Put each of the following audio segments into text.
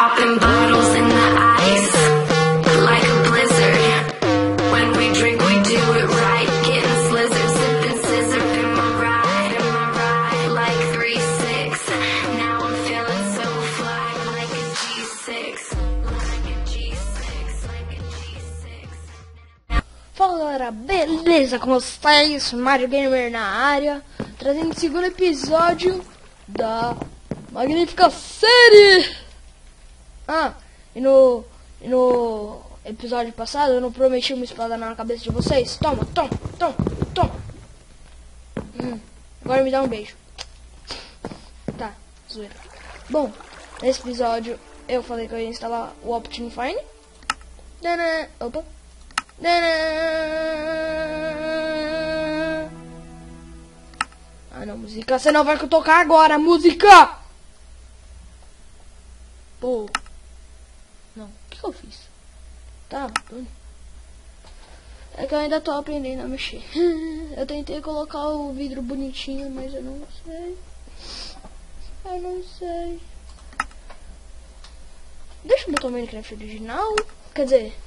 Popping bottles in the ice, like a blizzard. When we drink, we do it right. Getting slizzard, sipping scissor in my ride, like 3-6. Now I'm feeling so fly, like a G6, like a G6, like a G6. Fala galera, beleza com vocês? Mario Gamer na área, trazendo o segundo episódio da magnífica série. E no episódio passado eu não prometi uma espada na cabeça de vocês? Toma. Agora me dá um beijo. Tá, zoeira. Bom, nesse episódio eu falei que eu ia instalar o Optimum Fine. Opa. Ah não, música, você não vai tocar agora, música! Pô. Não, o que eu fiz? Tá, é que eu ainda tô aprendendo a mexer. Eu tentei colocar o vidro bonitinho, mas eu não sei. Deixa eu botar o Minecraft original, quer dizer,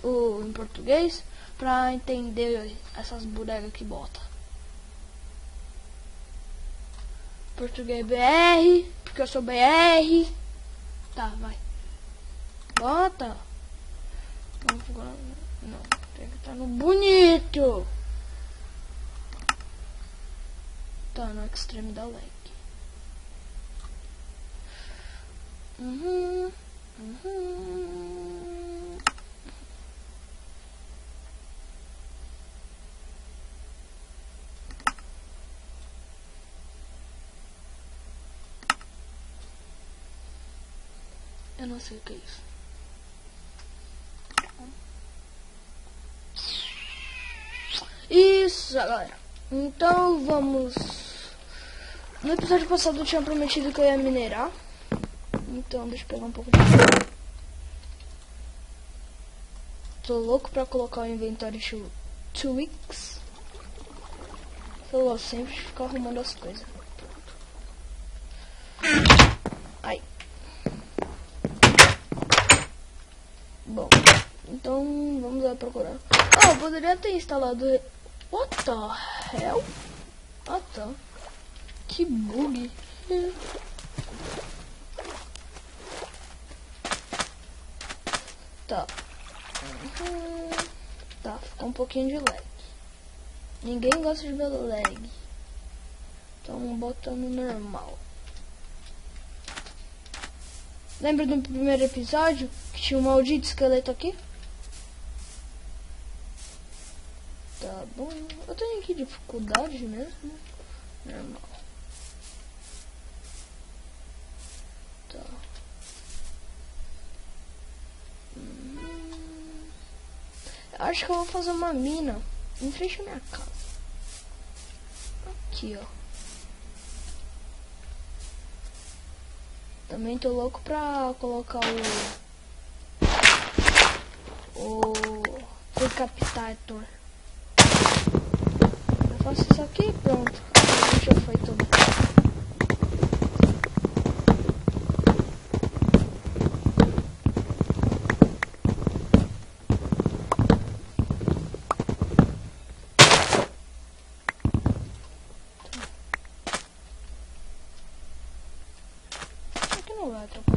em português, pra entender essas bonegas que bota. Português BR, porque eu sou BR. Tá, vai. Bota. Não, tem que estar no bonito. Tá, no extreme da lag. Eu não sei o que é isso. Isso, galera. Então vamos. No episódio passado eu tinha prometido que eu ia minerar. Então deixa eu pegar um pouco de água. Tô louco pra colocar o inventório de 2 weeks. Eu gosto sempre de ficar arrumando as coisas. Ai. Bom, então vamos lá procurar. Eu poderia ter instalado. What the hell? Ah tá. Que bug. Tá. Tá, ficou um pouquinho de lag. Ninguém gosta de ver lag. Então botando normal. Lembra do primeiro episódio que tinha um maldito esqueleto aqui? Tá bom. Eu tenho aqui dificuldade mesmo. Normal. Tá. Acho que eu vou fazer uma mina em frente à minha casa. Aqui, ó. Também tô louco pra colocar o decapitator. Eu faço isso aqui e pronto. Já foi tudo. Aqui não vai atrapalhar.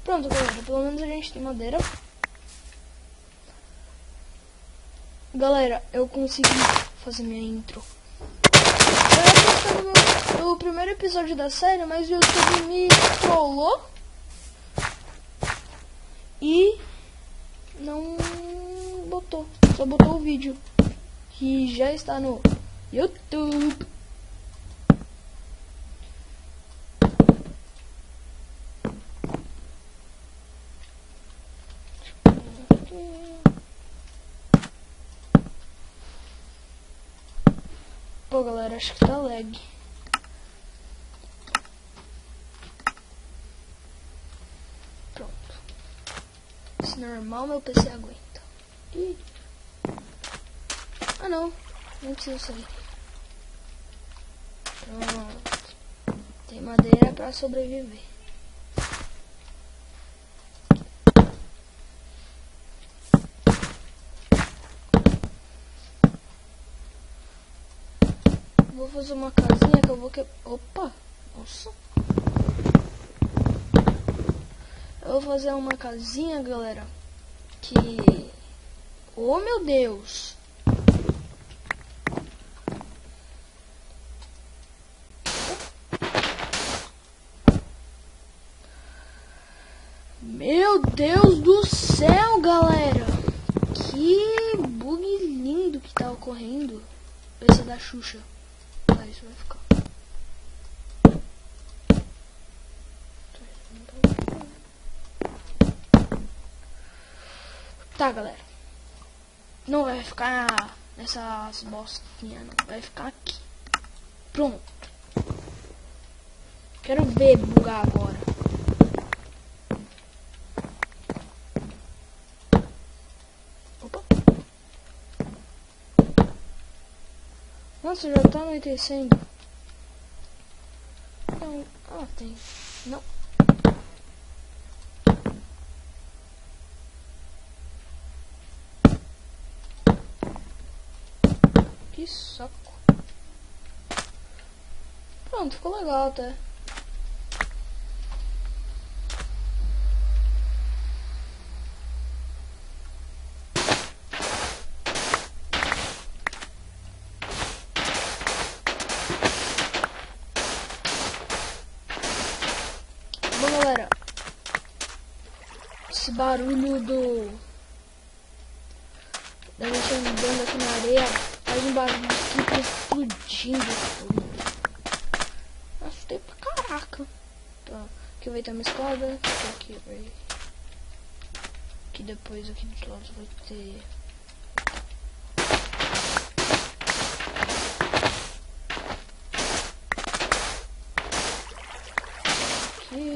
Pronto, galera, pelo menos a gente tem madeira. Galera, eu consegui fazer minha intro. Eu ia no primeiro episódio da série, mas o YouTube me trollou e não botou, só botou o vídeo que já está no YouTube. Pô, galera, acho que tá lag. Pronto. Se normal, meu PC aguenta. Ih. Ah, não. Não precisa sair. Pronto. Tem madeira pra sobreviver. Vou fazer uma casinha que eu vou Opa! Nossa! Eu vou fazer uma casinha, galera, que... Oh, meu Deus! Meu Deus do céu, galera! Que bug lindo que tá ocorrendo. Esse é da Xuxa. Ah, isso vai ficar. Tá, galera. Não vai ficar nessas bostinhas, não. Vai ficar aqui. Pronto. Quero ver bugar agora. Opa. Nossa, já tá anoitecendo. Não. Ah, tem. Não. Que saco. Pronto, ficou legal até. Bom, galera, esse barulho da gente andando aqui na areia faz um barulho que tá explodindo tudo. Assustei pra caraca. Tá, aqui vai ter uma escada, aqui vai... Aqui depois, aqui dos lados vai ter... Aqui...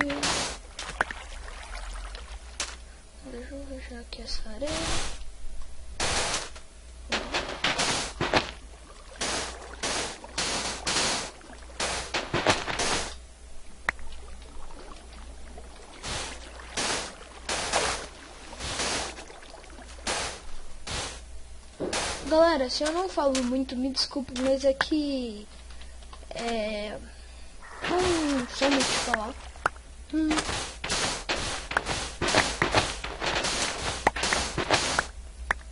Deixa eu fechar aqui essa areia. Galera, se eu não falo muito, me desculpe, mas é que... não sou muito de falar.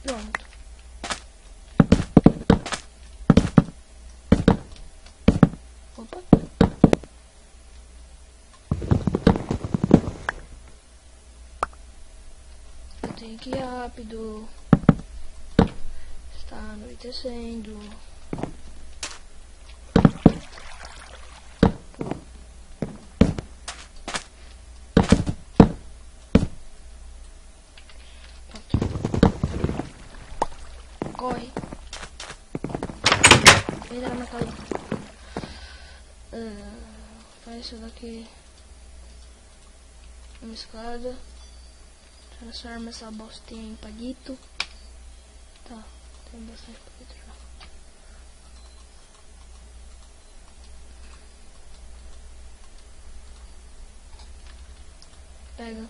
Pronto. Opa. Eu tenho que ir rápido. Está anoitecendo. Corre. Entra na casa. Faz isso daqui. Uma escada. Transforma essa bostinha em palito. Tá, tem bastante palito já. Pega.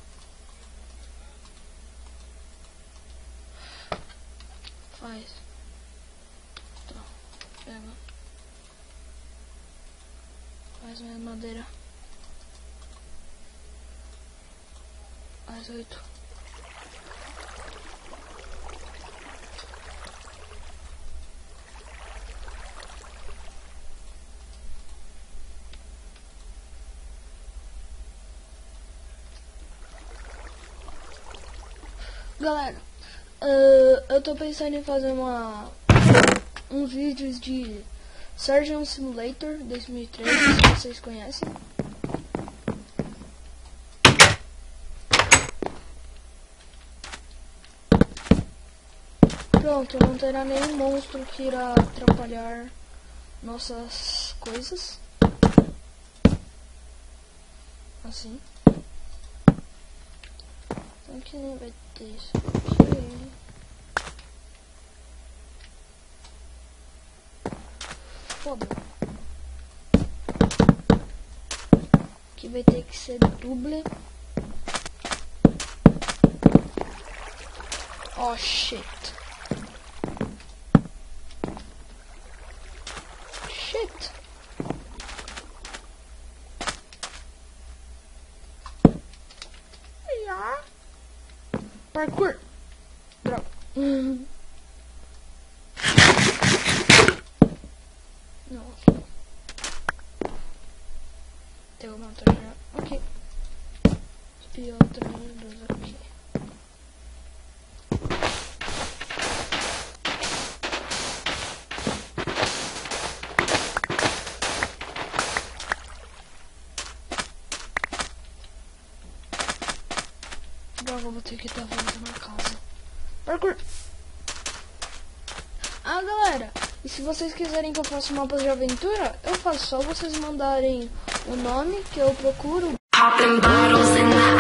Faz. Tá, pega. Faz mais madeira. Faz 8. Galera, eu tô pensando em fazer uns vídeos de Surgeon Simulator 2013, se vocês conhecem. Pronto, não terá nenhum monstro que irá atrapalhar nossas coisas. Assim. Então aqui nem vai ter isso aqui. Foda. Aqui vai ter que ser duble. Oh shit. Shit. Yeah. Parkour. Droga. Não. Tem uma outra já. Ok. E outras duas aqui. Droga, eu vou ter que estar voltando na casa. Parkour! Ah, galera, e se vocês quiserem que eu faça mapas de aventura, eu faço. Só vocês mandarem o nome que eu procuro. Popping bottles in the